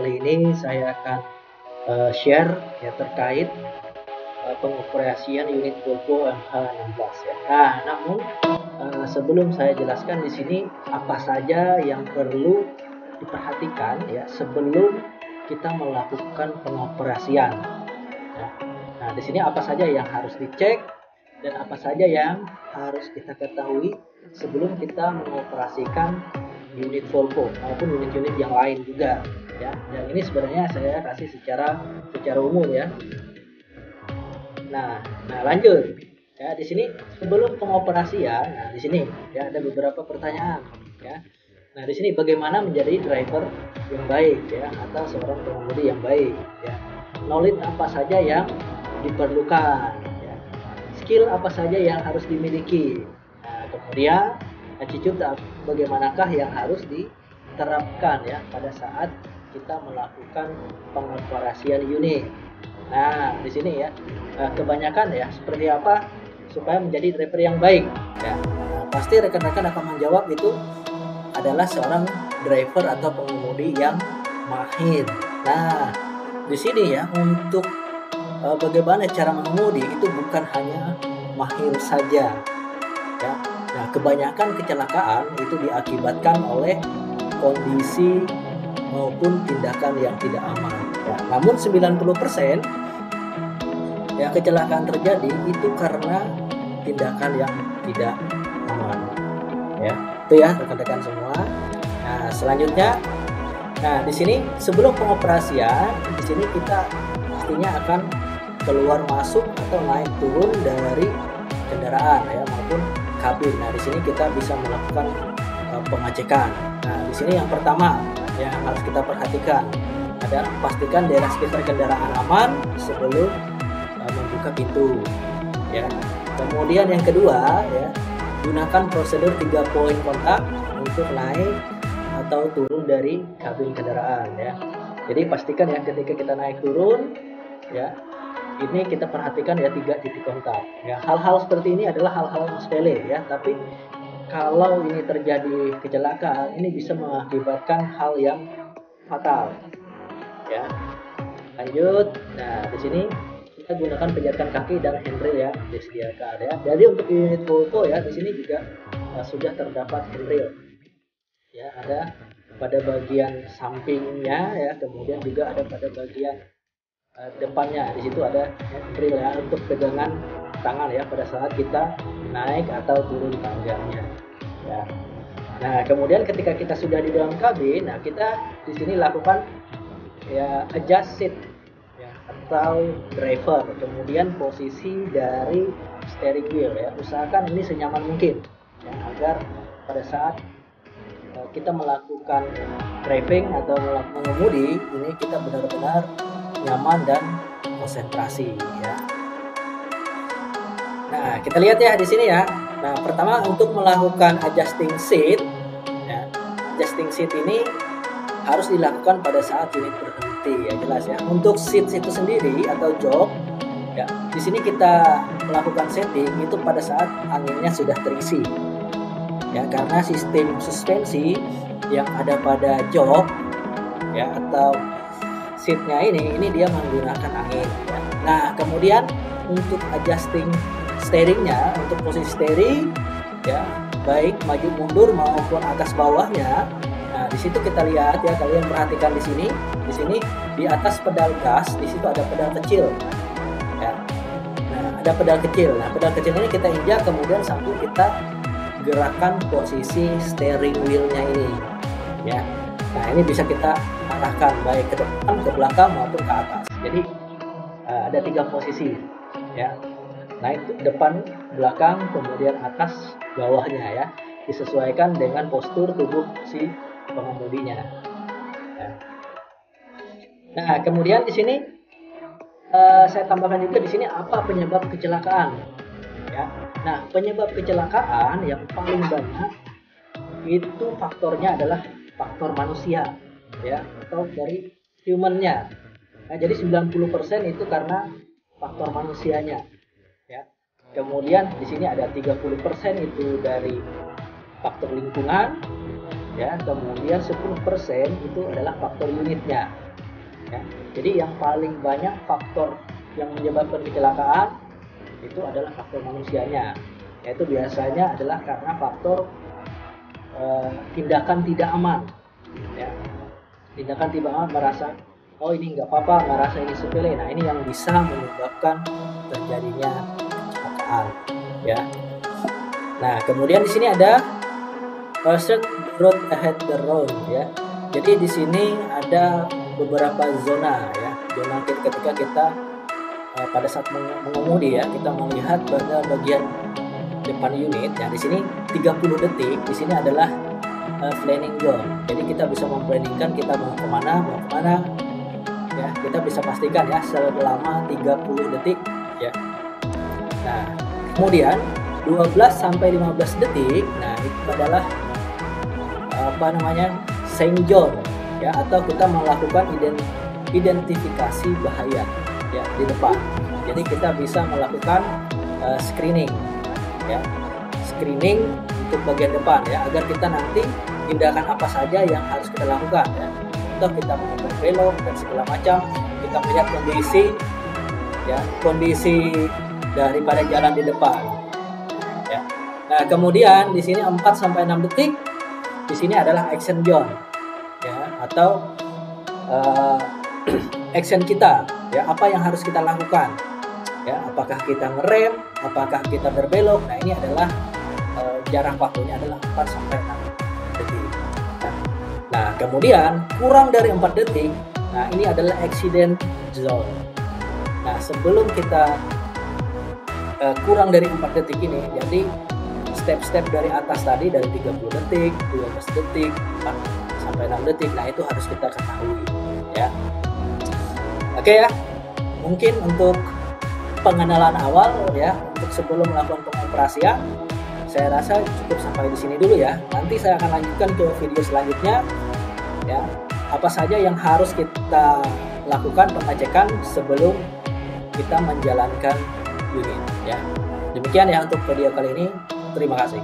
kali ini saya akan share ya terkait pengoperasian unit Volvo MH16 ya. Nah, namun sebelum saya jelaskan di sini apa saja yang perlu diperhatikan ya sebelum kita melakukan pengoperasian. Ya. Nah, di sini apa saja yang harus dicek dan apa saja yang harus kita ketahui sebelum kita mengoperasikan unit Volvo maupun unit-unit yang lain juga ya. Dan ini sebenarnya saya kasih secara umum ya. Nah, lanjut ya. Di sini sebelum pengoperasian, nah di sini ya ada beberapa pertanyaan ya. Nah, di sini bagaimana menjadi driver yang baik ya atau seorang pengemudi yang baik ya. Knowledge apa saja yang diperlukan ya. Skill apa saja yang harus dimiliki. Nah, kemudian attitude bagaimanakah yang harus diterapkan ya pada saat kita melakukan pengoperasian unit. Nah, di sini ya kebanyakan ya seperti apa supaya menjadi driver yang baik ya. Nah, pasti rekan-rekan akan menjawab itu adalah seorang driver atau pengemudi yang mahir. Nah, di sini ya untuk bagaimana cara mengemudi itu bukan hanya mahir saja ya. Nah, kebanyakan kecelakaan itu diakibatkan oleh kondisi maupun tindakan yang tidak aman ya. Namun 90% ya kecelakaan terjadi itu karena tindakan yang tidak aman ya. Itu ya rekan-rekan semua. Nah, selanjutnya di sini sebelum pengoperasian di sini kita pastinya akan keluar masuk atau naik turun dari kendaraan ya maupun kabin. Nah, di sini kita bisa melakukan pengecekan. Nah, di sini yang pertama yang harus kita perhatikan adalah pastikan daerah sekitar kendaraan aman sebelum membuka pintu ya. Kemudian yang kedua ya, gunakan prosedur 3 poin kontak untuk naik atau turun dari kabin kendaraan ya. Jadi pastikan ya ketika kita naik turun ya, ini kita perhatikan ya 3 titik kontak ya. Hal-hal seperti ini adalah hal-hal yang sepele ya, tapi kalau ini terjadi kecelakaan ini bisa mengakibatkan hal yang fatal ya. Lanjut. Nah, di sini kita gunakan penjagaan kaki dan handrail yang disediakan ya. Jadi untuk unit Volvo ya di sini juga sudah terdapat handrail ya, ada pada bagian sampingnya ya, kemudian juga ada pada bagian depannya. Di situ ada handrail ya untuk pegangan tangan ya pada saat kita naik atau turun tangganya ya. Nah, kemudian ketika kita sudah di dalam kabin, nah kita di sini lakukan ya adjust seat ya atau driver, kemudian posisi dari steering wheel ya. Usahakan ini senyaman mungkin ya agar pada saat kita melakukan driving atau mengemudi ini kita benar-benar nyaman dan konsentrasi ya. Nah, kita lihat ya di sini ya. Nah, pertama untuk melakukan adjusting seat ya. Adjusting seat ini harus dilakukan pada saat unit berhenti ya, jelas ya. Untuk seat itu sendiri atau jok ya, di sini kita melakukan setting itu pada saat anginnya sudah terisi ya, karena sistem suspensi yang ada pada jok ya atau seatnya ini dia menggunakan angin ya. Nah, kemudian untuk adjusting steeringnya, untuk posisi steering ya baik maju mundur maupun atas bawahnya. Nah, di situ kita lihat ya, kalian perhatikan di sini di atas pedal gas di situ ada pedal kecil ya. Nah, ada pedal kecil. Nah, pedal kecil ini kita injak kemudian sambil kita gerakan posisi steering wheelnya ini ya. Nah, ini bisa kita arahkan baik ke depan, ke belakang maupun ke atas. Jadi ada 3 posisi ya, naik ke depan, belakang, kemudian atas, bawahnya ya, disesuaikan dengan postur tubuh si pengemudinya ya. Nah, kemudian di sini saya tambahkan juga di sini apa penyebab kecelakaan ya. Nah, penyebab kecelakaan yang paling banyak itu faktornya adalah faktor manusia ya atau dari humannya. Nah, jadi 90% itu karena faktor manusianya ya. Kemudian di sini ada 30% itu dari faktor lingkungan ya, kemudian 10% itu adalah faktor unitnya ya. Jadi yang paling banyak faktor yang menyebabkan kecelakaan itu adalah faktor manusianya, yaitu biasanya adalah karena faktor tindakan tidak aman, ya. Tindakan tidak aman, merasa oh ini nggak apa-apa, merasa ini sepele. Nah, ini yang bisa menyebabkan terjadinya kecelakaan, ya. Nah, kemudian di sini ada search the road ahead the road, ya. Jadi di sini ada beberapa zona, ya. Zona ketika kita pada saat mengemudi, ya, kita melihat pada bagian depan unit. Ya, di sini 30 detik. Di sini adalah planning zone. Jadi kita bisa memplanningkan kita mau kemana, ya. Kita bisa pastikan, ya, selama 30 detik, ya. Nah, kemudian 12 sampai 15 detik. Nah, itu adalah saying zone, ya, atau kita melakukan identifikasi bahaya, ya, di depan. Jadi kita bisa melakukan screening, ya, screening untuk bagian depan, ya, agar kita nanti tindakan apa saja yang harus kita lakukan, ya. Atau kita mau berbelok dan segala macam, kita melihat kondisi, ya, kondisi daripada jalan di depan, ya. Nah, kemudian di sini 4 sampai 6 detik. Di sini adalah action zone, ya, atau action kita, ya, apa yang harus kita lakukan, ya, apakah kita ngerem, apakah kita berbelok. Nah, ini adalah jarak waktunya adalah 4 sampai 6 detik. Nah, kemudian kurang dari 4 detik, nah ini adalah accident zone. Nah, sebelum kita kurang dari 4 detik ini, jadi step-step dari atas tadi, dari 30 detik, 12 detik, 4 sampai 6 detik, nah itu harus kita ketahui, ya. Oke, ya, mungkin untuk pengenalan awal, ya, untuk sebelum melakukan pengoperasian, saya rasa cukup sampai di sini dulu, ya. Nanti saya akan lanjutkan ke video selanjutnya, ya, apa saja yang harus kita lakukan pengecekan sebelum kita menjalankan unit, ya. Demikian, ya, untuk video kali ini. Terima kasih.